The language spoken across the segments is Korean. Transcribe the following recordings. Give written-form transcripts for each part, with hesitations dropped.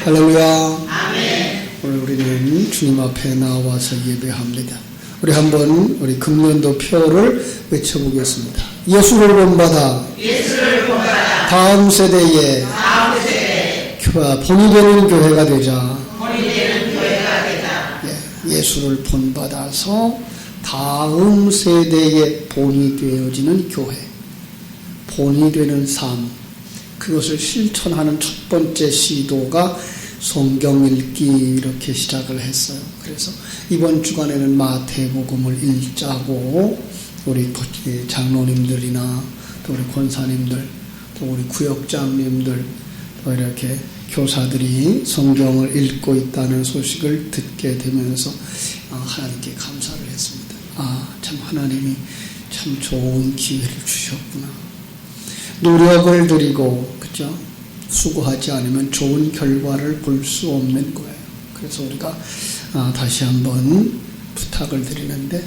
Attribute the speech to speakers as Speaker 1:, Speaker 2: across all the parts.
Speaker 1: 할렐루야.
Speaker 2: 아멘.
Speaker 1: 오늘 우리는 주님 앞에 나와서 예배합니다. 우리 한번 우리 금년도 표를 외쳐보겠습니다. 예수를 본받아 다음 세대에 본이 되는 교회가 되자. 예수를 본받아서 다음 세대의 본이 되어지는 교회, 본이 되는 삶, 그것을 실천하는 첫 번째 시도가 성경 읽기 이렇게 시작을 했어요. 그래서 이번 주간에는 마태복음을 읽자고 우리 장로님들이나 또 우리 권사님들 또 우리 구역장님들 또 이렇게 교사들이 성경을 읽고 있다는 소식을 듣게 되면서 하나님께 감사를 했습니다. 참 하나님이 참 좋은 기회를 주셨구나. 노력을 들이고 그죠? 수고하지 않으면 좋은 결과를 볼 수 없는 거예요. 그래서 우리가 다시 한번 부탁을 드리는데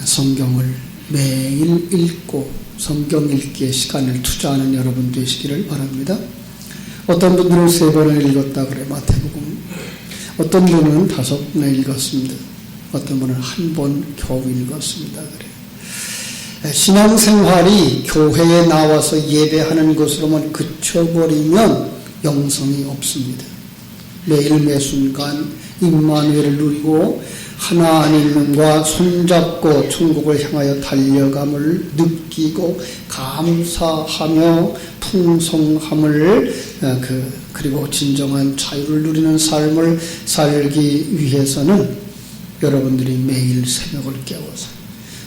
Speaker 1: 성경을 매일 읽고 성경 읽기에 시간을 투자하는 여러분 되시기를 바랍니다. 어떤 분들은 3번을 읽었다 그래 마태복음. 어떤 분은 5번을 읽었습니다. 어떤 분은 1번 겨우 읽었습니다. 그래. 신앙생활이 교회에 나와서 예배하는 것으로만 그쳐버리면 영성이 없습니다. 매일 매순간 임마누엘을 누리고 하나님과 손잡고 천국을 향하여 달려감을 느끼고 감사하며 풍성함을 그리고 진정한 자유를 누리는 삶을 살기 위해서는 여러분들이 매일 새벽을 깨워서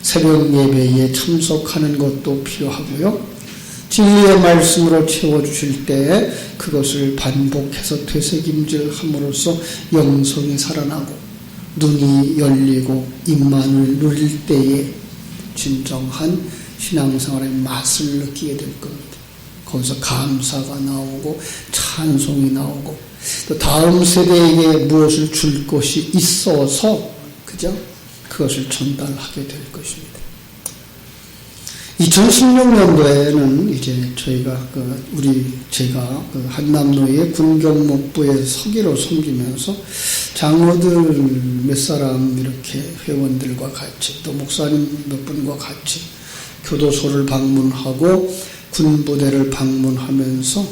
Speaker 1: 새벽 예배에 참석하는 것도 필요하고요. 진리의 말씀으로 채워주실 때 그것을 반복해서 되새김질 함으로써 영성이 살아나고 눈이 열리고 임만을 누릴 때에 진정한 신앙생활의 맛을 느끼게 될 겁니다. 거기서 감사가 나오고 찬송이 나오고 또 다음 세대에게 무엇을 줄 것이 있어서 그죠? 그것을 전달하게 될 것입니다. 2016년도에는 이제 저희가 제가 한남로의 군경목부의 서기로 섬기면서 장로들 몇 사람 이렇게 회원들과 같이 또 목사님 몇 분과 같이 교도소를 방문하고 군부대를 방문하면서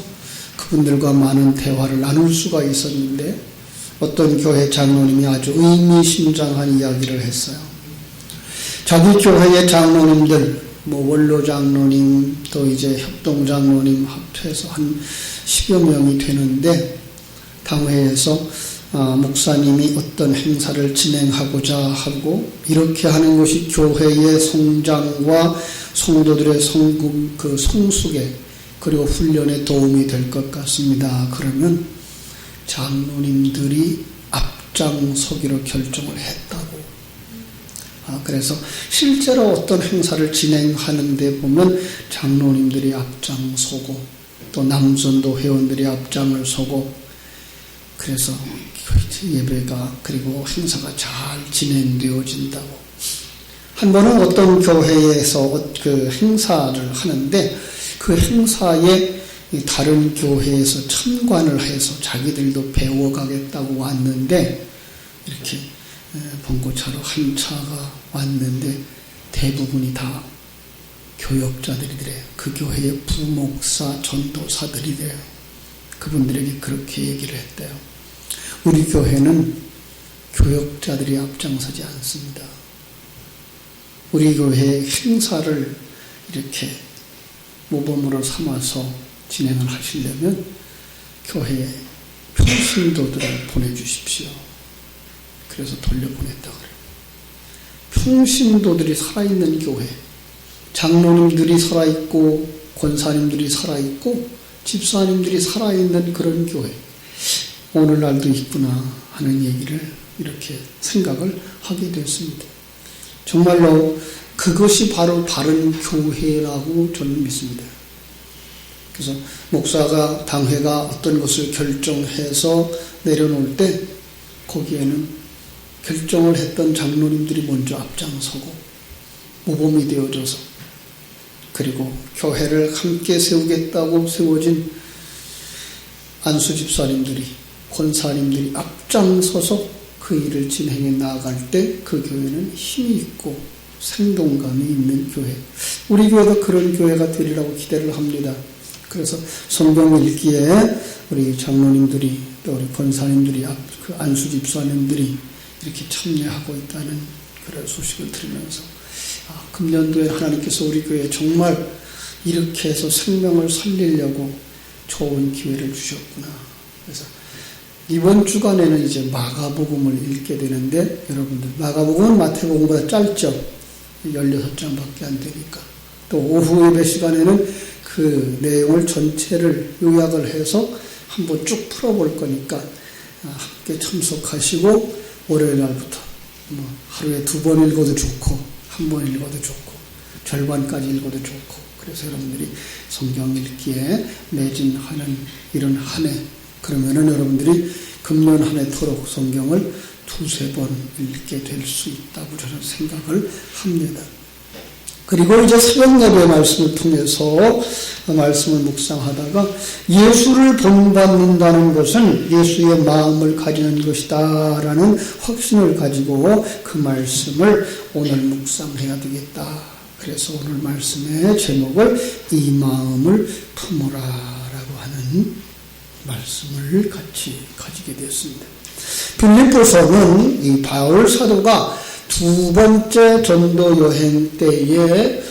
Speaker 1: 그분들과 많은 대화를 나눌 수가 있었는데 어떤 교회 장로님이 아주 의미심장한 이야기를 했어요. 자기 교회의 장로님들, 원로 장로님, 또 이제 협동 장로님 합해서 한 10여 명이 되는데, 당회에서 목사님이 어떤 행사를 진행하고자 하고, 이렇게 하는 것이 교회의 성장과 성도들의 성숙에, 그리고 훈련에 도움이 될 것 같습니다. 그러면 장로님들이 앞장서기로 결정을 했다고. 그래서 실제로 어떤 행사를 진행하는데 보면 장로님들이 앞장서고 또 남전도 회원들이 앞장을 서고 그래서 예배가 그리고 행사가 잘 진행되어진다고. 한 번은 어떤 교회에서 그 행사를 하는데 그 행사에 다른 교회에서 참관을 해서 자기들도 배워가겠다고 왔는데 이렇게 봉고차로 한 차가 왔는데 대부분이 다 교역자들이래요. 그 교회의 부목사, 전도사들이래요. 그분들에게 그렇게 얘기를 했대요. 우리 교회는 교역자들이 앞장서지 않습니다. 우리 교회의 행사를 이렇게 모범으로 삼아서 진행을 하시려면 교회에 평신도들을 보내주십시오. 그래서 돌려보냈다 그래요. 평신도들이 살아있는 교회, 장로님들이 살아있고 권사님들이 살아있고 집사님들이 살아있는 그런 교회, 오늘날도 있구나 하는 얘기를 이렇게 생각을 하게 됐습니다. 정말로 그것이 바로 바른 교회라고 저는 믿습니다. 그래서 목사가 당회가 어떤 것을 결정해서 내려놓을 때 거기에는 결정을 했던 장로님들이 먼저 앞장서고 모범이 되어줘서 그리고 교회를 함께 세우겠다고 세워진 안수 집사님들이 권사님들이 앞장서서 그 일을 진행해 나아갈 때 그 교회는 힘이 있고 생동감이 있는 교회. 우리 교회도 그런 교회가 되리라고 기대를 합니다. 그래서 성경 읽기에 우리 장로님들이 또 우리 권사님들이 그 안수 집사님들이 이렇게 참여하고 있다는 그런 소식을 들으면서 금년도에 하나님께서 우리 교회에 정말 이렇게 해서 생명을 살리려고 좋은 기회를 주셨구나. 그래서 이번 주간에는 이제 마가복음을 읽게 되는데, 여러분들 마가복음은 마태복음보다 짧죠. 16장밖에 안 되니까. 또 오후 예배 시간에는 그 내용을 전체를 요약을 해서 한번 쭉 풀어볼 거니까 함께 참석하시고, 월요일 날부터 하루에 2번 읽어도 좋고 한 번 읽어도 좋고 절반까지 읽어도 좋고, 그래서 여러분들이 성경 읽기에 매진하는 이런 한 해, 그러면은 여러분들이 금년 한 해토록 성경을 2-3번 읽게 될 수 있다고 저는 생각을 합니다. 그리고 이제 새벽 예배 말씀을 통해서 말씀을 묵상하다가 예수를 본받는다는 것은 예수의 마음을 가지는 것이다 라는 확신을 가지고 그 말씀을 오늘 묵상해야 되겠다. 그래서 오늘 말씀의 제목을 이 마음을 품으라 라고 하는 말씀을 같이 가지게 되었습니다. 빌립보서는 이 바울 사도가 2번째 전도 여행 때에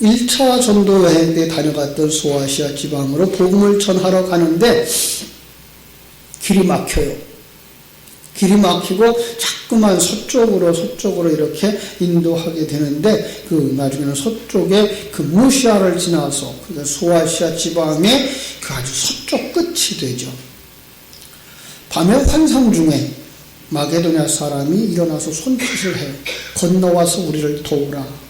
Speaker 1: 1차 전도 여행 때 다녀갔던 소아시아 지방으로 복음을 전하러 가는데 길이 막혀요. 길이 막히고 자꾸만 서쪽으로 이렇게 인도하게 되는데, 그 나중에는 서쪽에 그 무시아를 지나서 그러니까 소아시아 지방의 그 아주 서쪽 끝이 되죠. 밤의 환상 중에 마게도냐 사람이 일어나서 손짓을 해요. 건너와서 우리를 도우라.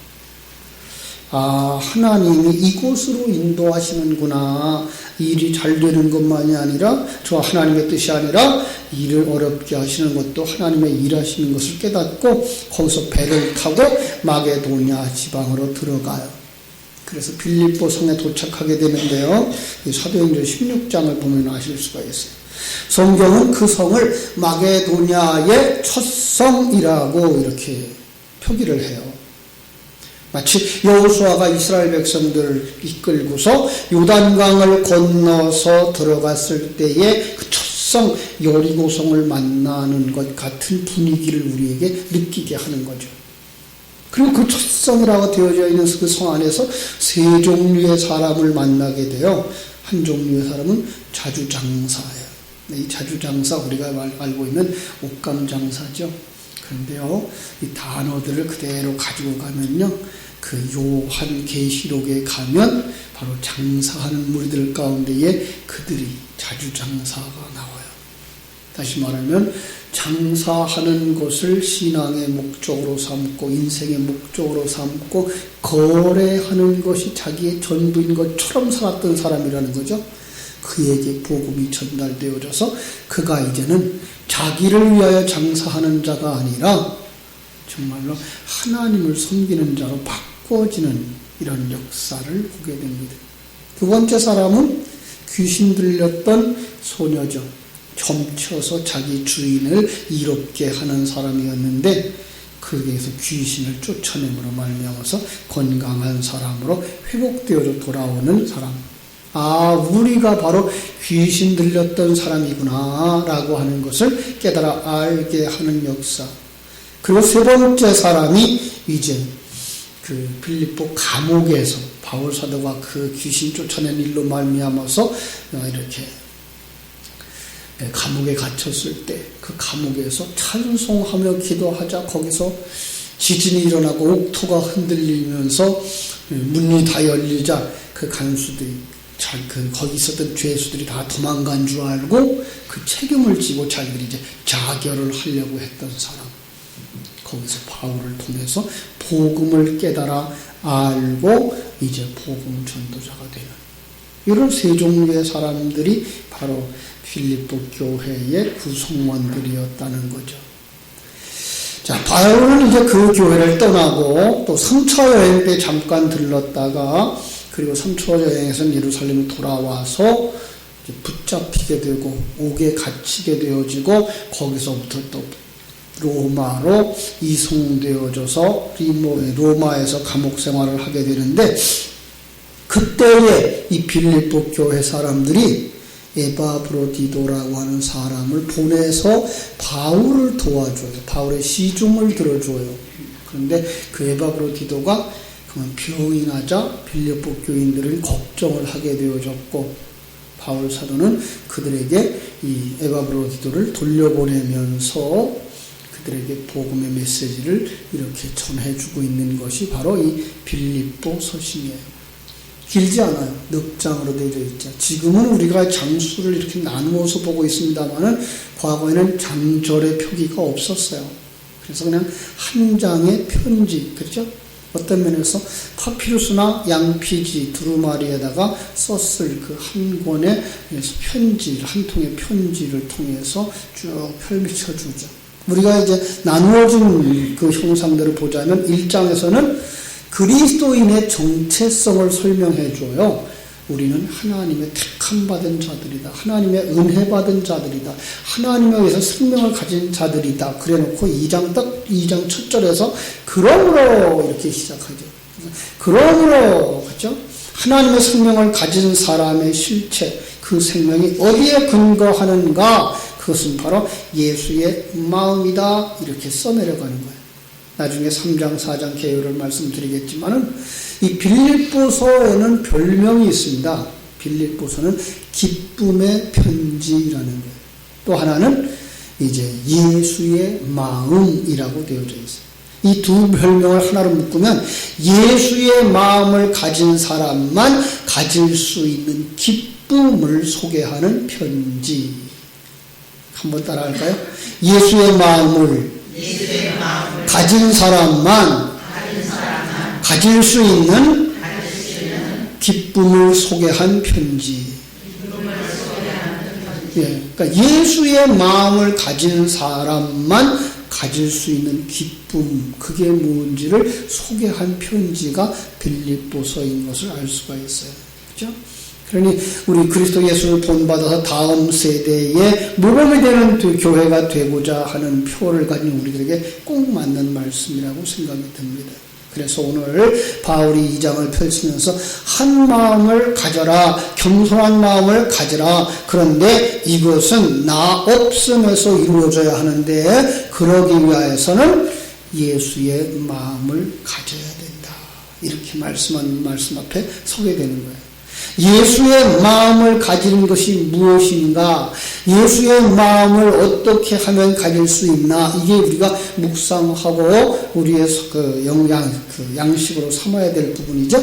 Speaker 1: 하나님이 이곳으로 인도하시는구나. 일이 잘 되는 것만이 아니라, 저 하나님의 뜻이 아니라 일을 어렵게 하시는 것도 하나님의 일하시는 것을 깨닫고 거기서 배를 타고 마게도냐 지방으로 들어가요. 그래서 빌립보 성에 도착하게 되는데요. 사도행전 16장을 보면 아실 수가 있어요. 성경은 그 성을 마게도냐의 첫 성이라고 이렇게 표기를 해요. 마치 여호수아가 이스라엘 백성들을 이끌고서 요단강을 건너서 들어갔을 때에 그 첫 성 여리고성을 만나는 것 같은 분위기를 우리에게 느끼게 하는 거죠. 그리고 그 첫 성이라고 되어져 있는 그 성 안에서 세 종류의 사람을 만나게 돼요. 한 종류의 사람은 자주장사예요. 이 자주장사, 우리가 알고 있는 옷감장사죠. 그런데요, 이 단어들을 그대로 가지고 가면요, 그 요한 계시록에 가면 바로 장사하는 무리들 가운데에 그들이 자주장사가 나와요. 다시 말하면 장사하는 것을 신앙의 목적으로 삼고 인생의 목적으로 삼고 거래하는 것이 자기의 전부인 것처럼 살았던 사람이라는 거죠. 그에게 복음이 전달되어져서 그가 이제는 자기를 위하여 장사하는 자가 아니라 정말로 하나님을 섬기는 자로 바꿔지는 이런 역사를 보게 됩니다. 2번째 사람은 귀신 들렸던 소녀죠. 점쳐서 자기 주인을 이롭게 하는 사람이었는데 거기에서 귀신을 쫓아냄으로 말미암아서 건강한 사람으로 회복되어져 돌아오는 사람. 우리가 바로 귀신 들렸던 사람이구나 라고 하는 것을 깨달아 알게 하는 역사. 그리고 3번째 사람이 이제 그 빌립보 감옥에서 바울 사도가 그 귀신 쫓아낸 일로 말미암아서 이렇게 감옥에 갇혔을 때 그 감옥에서 찬송하며 기도하자 거기서 지진이 일어나고 옥토가 흔들리면서 문이 다 열리자 그 간수들이 거기 있었던 죄수들이 다 도망간 줄 알고 그 책임을 지고 자기들이 이제 자결을 하려고 했던 사람. 거기서 바울을 통해서 복음을 깨달아 알고 이제 복음 전도자가 되는 이런 3종류의 사람들이 바로 빌립보 교회의 구성원들이었다는 거죠. 자, 바울은 이제 그 교회를 떠나고 또 3차 여행 때 잠깐 들렀다가 그리고 3차 여행에서는 예루살렘에 돌아와서 붙잡히게 되고 옥에 갇히게 되어지고 거기서부터 또 로마로 이송되어져서 로마에서 감옥 생활을 하게 되는데, 그때에 이 빌립보 교회 사람들이 에바브로디도라고 하는 사람을 보내서 바울을 도와줘요. 바울의 시중을 들어줘요. 그런데 그 에바브로디도가 병이 나자 빌립보 교인들은 걱정을 하게 되어졌고, 바울 사도는 그들에게 이 에바브로디도를 돌려보내면서 그들에게 복음의 메시지를 이렇게 전해주고 있는 것이 바로 이 빌립보 서신이에요. 길지 않아요. 넉 장으로 되어 있죠. 지금은 우리가 장수를 이렇게 나누어서 보고 있습니다만은 과거에는 장절의 표기가 없었어요. 그래서 그냥 한 장의 편지, 그렇죠? 어떤 면에서 파피루스나 양피지, 두루마리에다가 썼을 그 한 권의 편지, 한 통의 편지를 통해서 쭉 펼쳐 주죠. 우리가 이제 나누어진 그 형상들을 보자면 1장에서는 그리스도인의 정체성을 설명해 줘요. 우리는 하나님의 택함 받은 자들이다. 하나님의 은혜 받은 자들이다. 하나님에 의해서 생명을 가진 자들이다. 그래 놓고 2장 첫 절에서 그러므로 이렇게 시작하죠. 그러므로, 그렇죠? 하나님의 생명을 가진 사람의 실체, 그 생명이 어디에 근거하는가? 그것은 바로 예수의 마음이다. 이렇게 써내려가는 거예요. 나중에 3장, 4장 개요를 말씀드리겠지만은 이 빌립보서에는 별명이 있습니다. 빌립보서는 기쁨의 편지라는 거예요. 또 하나는 이제 예수의 마음이라고 되어져 있어요. 이 두 별명을 하나로 묶으면 예수의 마음을 가진 사람만 가질 수 있는 기쁨을 소개하는 편지. 한번 따라 할까요? 예수의 마음을 가진 사람만 가질 수 있는 기쁨을 소개한 편지. 예, 그러니까 예수의 마음을 가진 사람만 가질 수 있는 기쁨, 그게 뭔지를 소개한 편지가 빌립보서인 것을 알 수가 있어요. 그렇죠? 그러니 우리 그리스도 예수를 본받아서 다음 세대에 모범이 되는 교회가 되고자 하는 표를 가진 우리들에게 꼭 맞는 말씀이라고 생각이 듭니다. 그래서 오늘 바울이 2장을 펼치면서 한 마음을 가져라, 겸손한 마음을 가져라. 그런데 이것은 나 없음에서 이루어져야 하는데 그러기 위해서는 예수의 마음을 가져야 된다. 이렇게 말씀한 말씀 앞에 서게 되는 거예요. 예수의 마음을 가지는 것이 무엇인가? 예수의 마음을 어떻게 하면 가질 수 있나? 이게 우리가 묵상하고 우리의 양식으로 삼아야 될 부분이죠.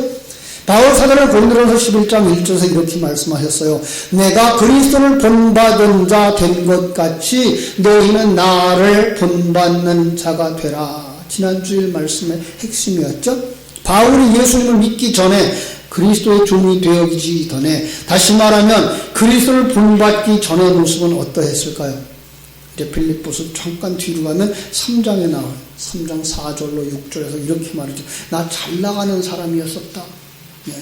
Speaker 1: 바울 사도는 고린도전서 11장 1절에서 이렇게 말씀하셨어요. 내가 그리스도를 본받은 자 된 것 같이 너희는 나를 본받는 자가 되라. 지난주일 말씀의 핵심이었죠. 바울이 예수님을 믿기 전에 그리스도의 종이 되어지기 전에, 다시 말하면 그리스도를 본받기 전의 모습은 어떠했을까요? 이제 빌립보서 잠깐 뒤로 가면 3장에 나와요. 3장 4절로 6절에서 이렇게 말하죠. 나 잘 나가는 사람이었었다. 예.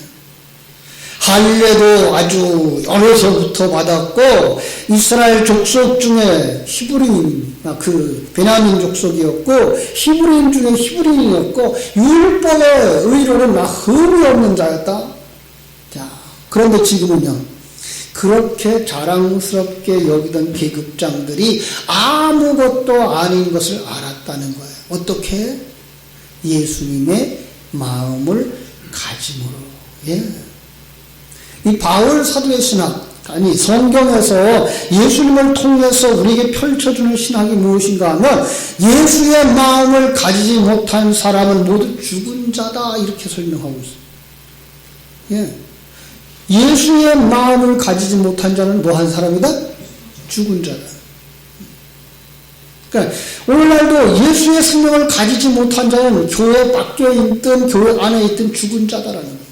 Speaker 1: 할례도 아주 어려서부터 받았고 이스라엘 족속 중에 히브리인, 그 베냐민 족속이었고 히브리인 중에 히브리인이었고 율법의 의로는 나 흠이 없는 자였다. 자, 그런데 지금은요, 그렇게 자랑스럽게 여기던 계급장들이 아무것도 아닌 것을 알았다는 거예요. 어떻게? 예수님의 마음을 가짐으로. 예. 이 바울 사도의 신학, 아니 성경에서 예수님을 통해서 우리에게 펼쳐주는 신학이 무엇인가 하면 예수의 마음을 가지지 못한 사람은 모두 죽은 자다, 이렇게 설명하고 있어요. 예. 예수의 마음을 가지지 못한 자는 뭐한 사람이다? 죽은 자다. 그러니까 오늘날도 예수의 생명을 가지지 못한 자는 교회 밖에 있든 교회 안에 있든 죽은 자다라는 거예요.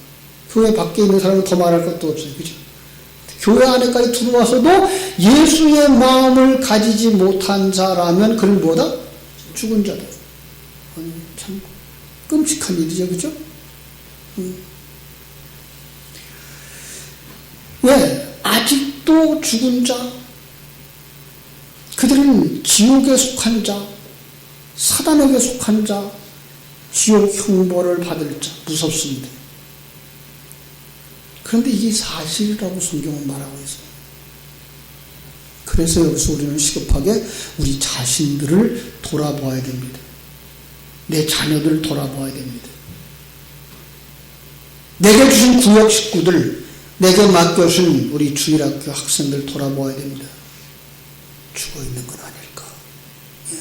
Speaker 1: 교회 밖에 있는 사람은 더 말할 것도 없어요. 그죠? 교회 안에까지 들어와서도 예수의 마음을 가지지 못한 자라면 그는 뭐다? 죽은 자다. 아니, 참 끔찍한 일이죠. 그죠? 예. 아직도 죽은 자, 그들은 지옥에 속한 자, 사단에게 속한 자, 지옥 형벌을 받을 자, 무섭습니다. 그런데 이게 사실이라고 성경은 말하고 있어요. 그래서 여기서 우리는 시급하게 우리 자신들을 돌아보아야 됩니다. 내 자녀들을 돌아보아야 됩니다. 내게 주신 구역 식구들, 내게 맡겨준 우리 주일학교 학생들 돌아보아야 됩니다. 죽어있는 건 아닐까. 예.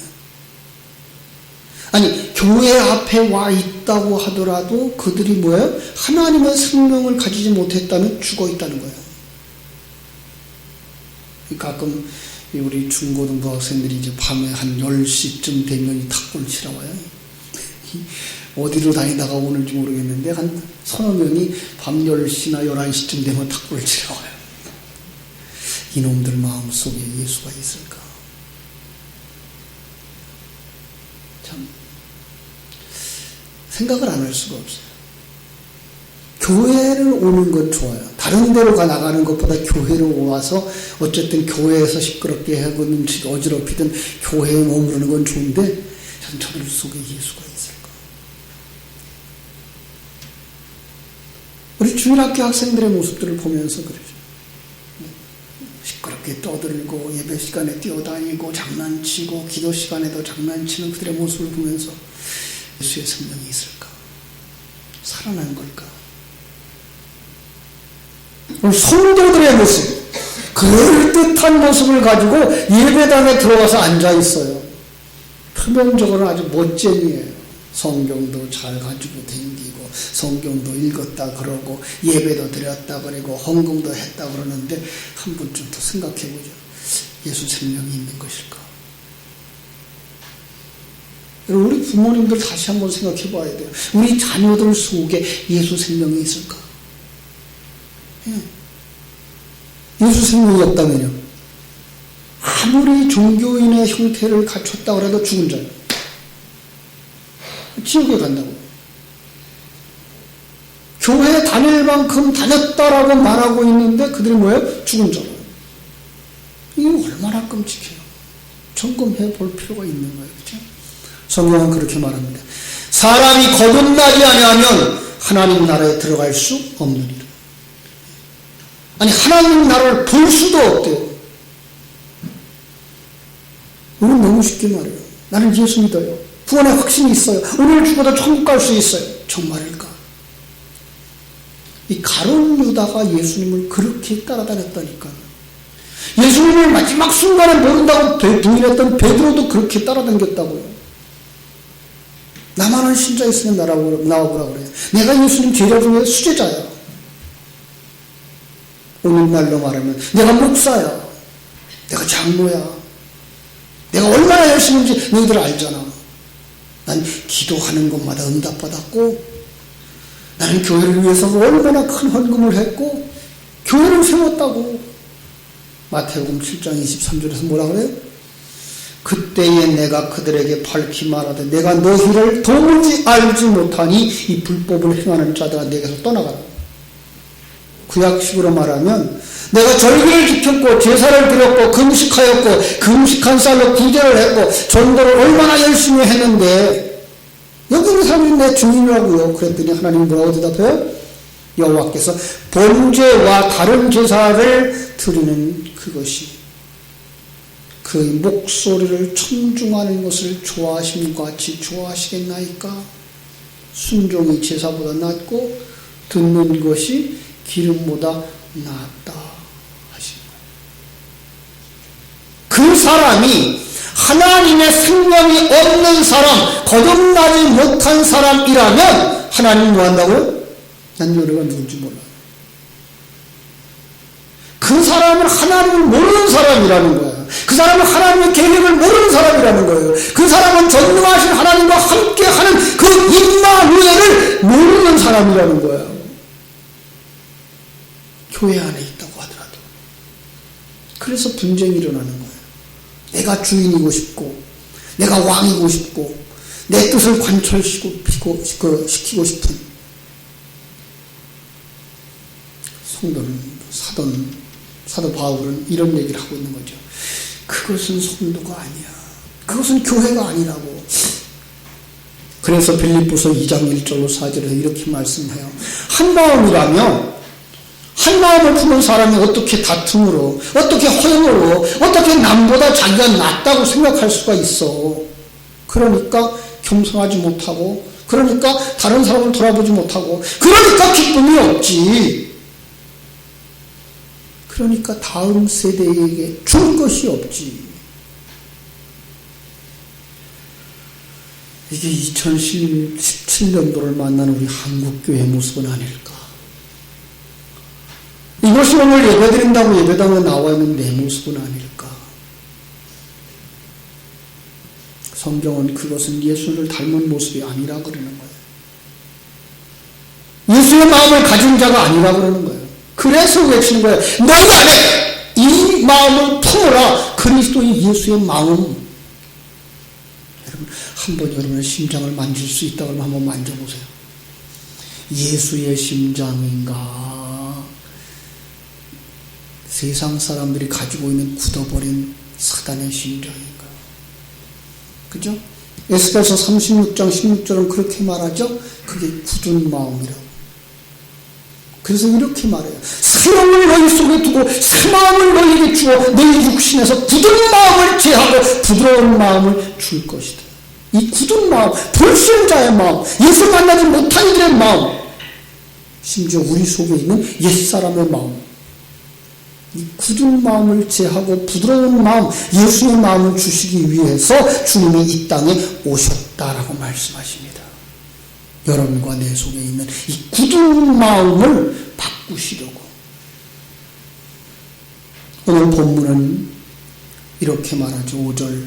Speaker 1: 아니, 교회 앞에 와 있다고 하더라도 그들이 뭐예요? 하나님의 생명을 가지지 못했다면 죽어있다는 거예요. 가끔 우리 중고등부 학생들이 이제 밤에 한 10시쯤 되면 탁구를 치러 와요. 어디로 다니다가 오는지 모르겠는데 한 서너 명이 밤 10시나 11시쯤 되면 탁구를 치러 와요. 이놈들 마음속에 예수가 있을까? 참 생각을 안 할 수가 없어요. 교회를 오는 건 좋아요. 다른 데로 나가는 것보다 교회로 와서 어쨌든 교회에서 시끄럽게 하고는 어지럽히든 교회에 머무르는 건 좋은데 저들 속에 예수가 있을까? 우리 주일학교 학생들의 모습들을 보면서 그러죠. 시끄럽게 떠들고 예배 시간에 뛰어다니고 장난치고 기도 시간에도 장난치는 그들의 모습을 보면서 예수의 생명이 있을까? 살아난 걸까? 성도들의 모습, 그럴듯한 모습을 가지고 예배당에 들어가서 앉아있어요. 표면적으로는 아주 멋쟁이에요. 성경도 잘 가지고 다니고 성경도 읽었다 그러고 예배도 드렸다 그러고 헌금도 했다 그러는데 한 번쯤 더 생각해보죠. 예수 생명이 있는 것일까? 우리 부모님들 다시 한번 생각해봐야 돼요. 우리 자녀들 속에 예수 생명이 있을까? 예수 생명이 없다면요, 아무리 종교인의 형태를 갖췄다고 해도 죽은 자예요. 지옥에 간다고. 교회 다닐 만큼 다녔다라고 말하고 있는데 그들이 뭐예요? 죽은 자예요. 이게 얼마나 끔찍해요. 점검해 볼 필요가 있는 거예요. 그렇죠? 성경은 그렇게 말합니다. 사람이 거듭나지 아니하면 하나님 나라에 들어갈 수 없느니라. 아니, 하나님 나라를 볼 수도 없대요. 우리는 너무 쉽게 말해요. 나는 예수 믿어요. 구원의 확신이 있어요. 오늘 죽어도 천국 갈 수 있어요. 정말일까? 이 가룟 유다가 예수님을 그렇게 따라다녔다니까. 예수님을 마지막 순간에 모른다고 부인했던 베드로도 그렇게 따라다녔다고요. 나만은 신자 있으면 나와보라 그래요. 내가 예수님 제자 중에 수제자야. 오늘날로 말하면 내가 목사야, 내가 장로야, 내가 얼마나 열심인지 너희들 알잖아. 난 기도하는 것마다 응답받았고, 나는 교회를 위해서 얼마나 큰 헌금을 했고 교회를 세웠다고. 마태복음 7장 23절에서 뭐라 그래요? 그때에 내가 그들에게 밝히 말하되 내가 너희를 도무지 알지 못하니 이 불법을 행하는 자들아 내게서 떠나가라. 구약식으로 말하면 내가 절기를 지켰고 제사를 드렸고 금식하였고 금식한 쌀로 구제를 했고 전도를 얼마나 열심히 했는데 여기 있는 사람이 내 주인이라고요. 그랬더니 하나님 뭐라고 대답해요? 여호와께서 번제와 다른 제사를 드리는 그것이 그의 목소리를 청중하는 것을 좋아하심과 같이 좋아하시겠나이까? 순종이 제사보다 낫고 듣는 것이 기름보다 낫다 하신 거예요. 그 사람이 하나님의 생명이 없는 사람, 거듭나지 못한 사람이라면 하나님 뭐 한다고요? 난 너네가 누군지 몰라. 그 사람은 하나님을 모르는 사람이라는 거예요. 그 사람은 하나님의 계획을 모르는 사람이라는 거예요. 그 사람은 전능하신 하나님과 함께하는 그 임마누엘을 모르는 사람이라는 거예요. 교회 안에 있다고 하더라도. 그래서 분쟁이 일어나는 거예요. 내가 주인이고 싶고 내가 왕이고 싶고 내 뜻을 관철시키고 싶은 성도는 사돈 사도 바울은 이런 얘기를 하고 있는 거죠. 그것은 성도가 아니야. 그것은 교회가 아니라고. 그래서 빌립보서 2장 1절로 4절에서 이렇게 말씀해요. 한 마음이라며, 한 마음을 품은 사람이 어떻게 다툼으로, 어떻게 허용으로, 어떻게 남보다 자기가 낫다고 생각할 수가 있어. 그러니까 겸손하지 못하고, 그러니까 다른 사람을 돌아보지 못하고, 그러니까 기쁨이 없지. 그러니까 다음 세대에게 줄 것이 없지. 이게 2017년도를 만난 우리 한국교회 모습은 아닐까. 이것이 오늘 예배드린다고 예배당에 나와 있는 내 모습은 아닐까. 성경은 그것은 예수를 닮은 모습이 아니라 그러는 거예요. 예수의 마음을 가진 자가 아니라 그러는 거예요. 그래서 외치는 거예요. 너희 안에 이 마음을 품어라. 그리스도의 예수의 마음. 여러분, 한번 여러분의 심장을 만질 수 있다고 하면 한번 만져보세요. 예수의 심장인가? 세상 사람들이 가지고 있는 굳어버린 사단의 심장인가? 그죠? 에스겔서 36장 16절은 그렇게 말하죠? 그게 굳은 마음이라고. 그래서 이렇게 말해요. 새 영을 너희 속에 두고 새 마음을 너희에게 주어 너희 육신에서 굳은 마음을 제하고 부드러운 마음을 줄 것이다. 이 굳은 마음, 불신자의 마음, 예수 만나지 못한 이들의 마음, 심지어 우리 속에 있는 옛사람의 마음, 이 굳은 마음을 제하고 부드러운 마음, 예수의 마음을 주시기 위해서 주님이 이 땅에 오셨다라고 말씀하십니다. 여러분과 내 속에 있는 이 굳은 마음을 바꾸시려고. 오늘 본문은 이렇게 말하죠. 5절.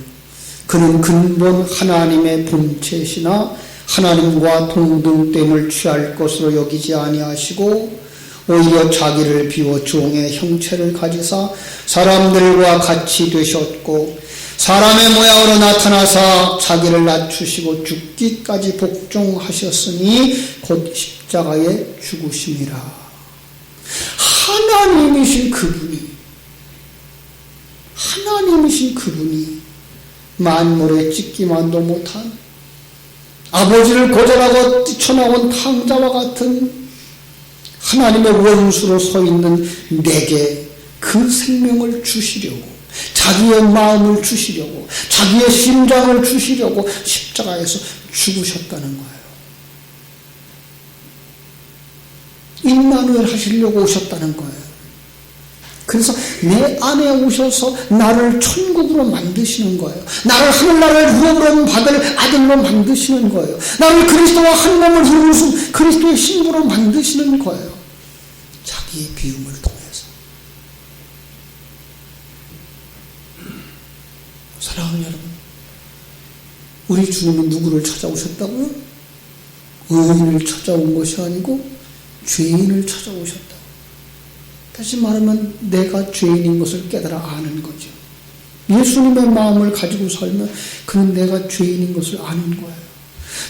Speaker 1: 그는 근본 하나님의 본체시나 하나님과 동등됨을 취할 것으로 여기지 아니하시고 오히려 자기를 비워 종의 형체를 가지사 사람들과 같이 되셨고 사람의 모양으로 나타나사 자기를 낮추시고 죽기까지 복종하셨으니 곧 십자가에 죽으심이라. 하나님이신 그분이 만물에 찍기만도 못한 아버지를 거절하고 뛰쳐나온 탕자와 같은 하나님의 원수로 서 있는 내게 그 생명을 주시려고, 자기의 마음을 주시려고, 자기의 심장을 주시려고 십자가에서 죽으셨다는 거예요. 임마누엘 하시려고 오셨다는 거예요. 그래서 내 안에 오셔서 나를 천국으로 만드시는 거예요. 나를 하늘나라를 유업으로 받을 아들로 만드시는 거예요. 나를 그리스도와 한 몸을 이루신 그리스도의 신부로 만드시는 거예요. 자기의 비움을 통해서. 사랑하는 여러분, 우리 주님은 누구를 찾아오셨다고요? 의인을 찾아온 것이 아니고 죄인을 찾아오셨다. 다시 말하면 내가 죄인인 것을 깨달아 아는 거죠. 예수님의 마음을 가지고 살면 그는 내가 죄인인 것을 아는 거예요.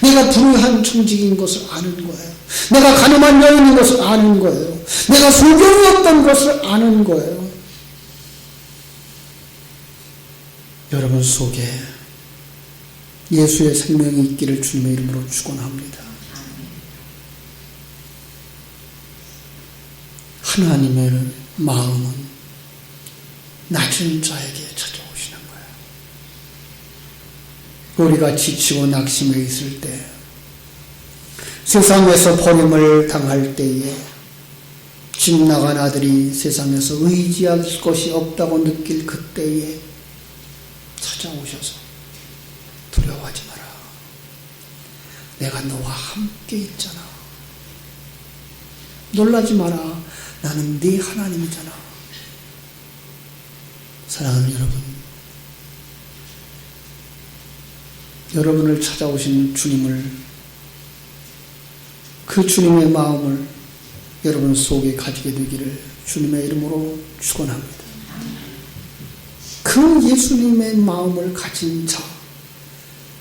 Speaker 1: 내가 불의한 청직인 것을 아는 거예요. 내가 가늠한 여인인 것을 아는 거예요. 내가 소경이었던 것을 아는 거예요. 여러분 속에 예수의 생명이 있기를 주님의 이름으로 축원합니다. 하나님의 마음은 낮은 자에게 찾아오시는 거예요. 우리가 지치고 낙심해 있을 때, 세상에서 버림을 당할 때에, 집 나간 아들이 세상에서 의지할 것이 없다고 느낄 그때에 찾아오셔서 두려워하지 마라. 내가 너와 함께 있잖아. 놀라지 마라. 나는 네 하나님이잖아. 사랑하는 여러분, 여러분을 찾아오신 주님을, 그 주님의 마음을 여러분 속에 가지게 되기를 주님의 이름으로 축원합니다. 그 예수님의 마음을 가진 자,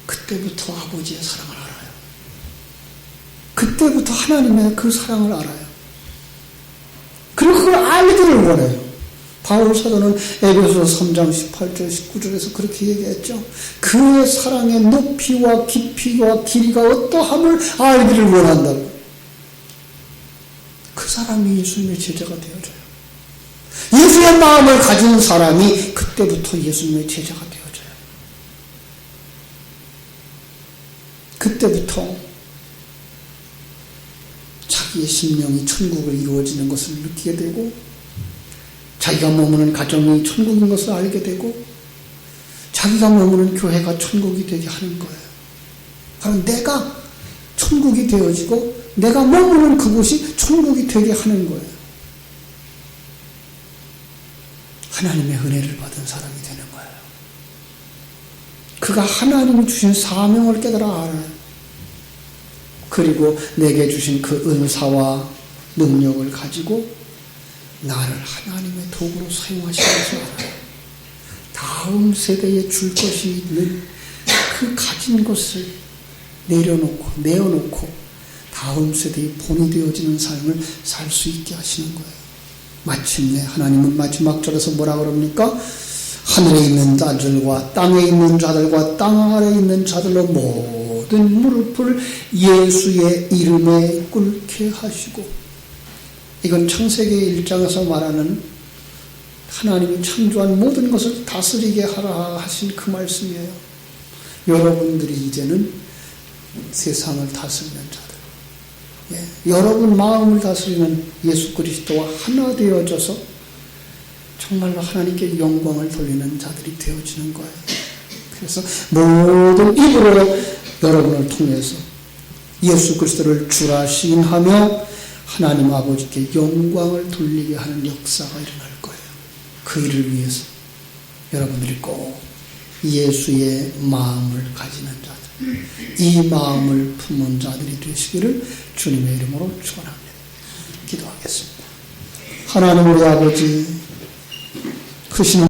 Speaker 1: 그때부터 아버지의 사랑을 알아요. 그때부터 하나님의 그 사랑을 알아요. 그리고 그걸 알기를 원해요. 바울 사도는 에베소서 3장 18절 19절에서 그렇게 얘기했죠. 그의 사랑의 높이와 깊이와 길이가 어떠함을 알기를 원한다고. 그 사람이 예수님의 제자가 되어줘요. 예수의 마음을 가진 사람이 그때부터 예수님의 제자가 되어져요. 그때부터 자기의 심령이 천국을 이루어지는 것을 느끼게 되고, 자기가 머무는 가정이 천국인 것을 알게 되고, 자기가 머무는 교회가 천국이 되게 하는 거예요. 바로 내가 천국이 되어지고 내가 머무는 그곳이 천국이 되게 하는 거예요. 하나님의 은혜를 받은 사람이 되는 거예요. 그가 하나님이 주신 사명을 깨달아 알아요. 그리고 내게 주신 그 은사와 능력을 가지고 나를 하나님의 도구로 사용하시는 것을 알아요. 다음 세대에 줄 것이 있는 그 가진 것을 내어놓고 다음 세대의 본이 되어지는 삶을 살 수 있게 하시는 거예요. 마침내 하나님은 마지막 절에서 뭐라 그럽니까? 하늘에 있는 자들과 땅에 있는 자들과 땅 아래에 있는 자들로 모든 무릎을 예수의 이름에 꿇게 하시고, 이건 창세기 1장에서 말하는 하나님이 창조한 모든 것을 다스리게 하라 하신 그 말씀이에요. 여러분들이 이제는 세상을 다스리는 자들, 여러분 마음을 다스리는 예수 그리스도와 하나 되어져서 정말로 하나님께 영광을 돌리는 자들이 되어지는 거예요. 그래서 모든 입으로 여러분을 통해서 예수 그리스도를 주라 시인하며 하나님 아버지께 영광을 돌리게 하는 역사가 일어날 거예요. 그 일을 위해서 여러분들이 꼭 예수의 마음을 가지는 자들, 이 마음을 품은 자들이 되시기를 주님의 이름으로 축원합니다. 기도하겠습니다. 하나님 우리 아버지, 크신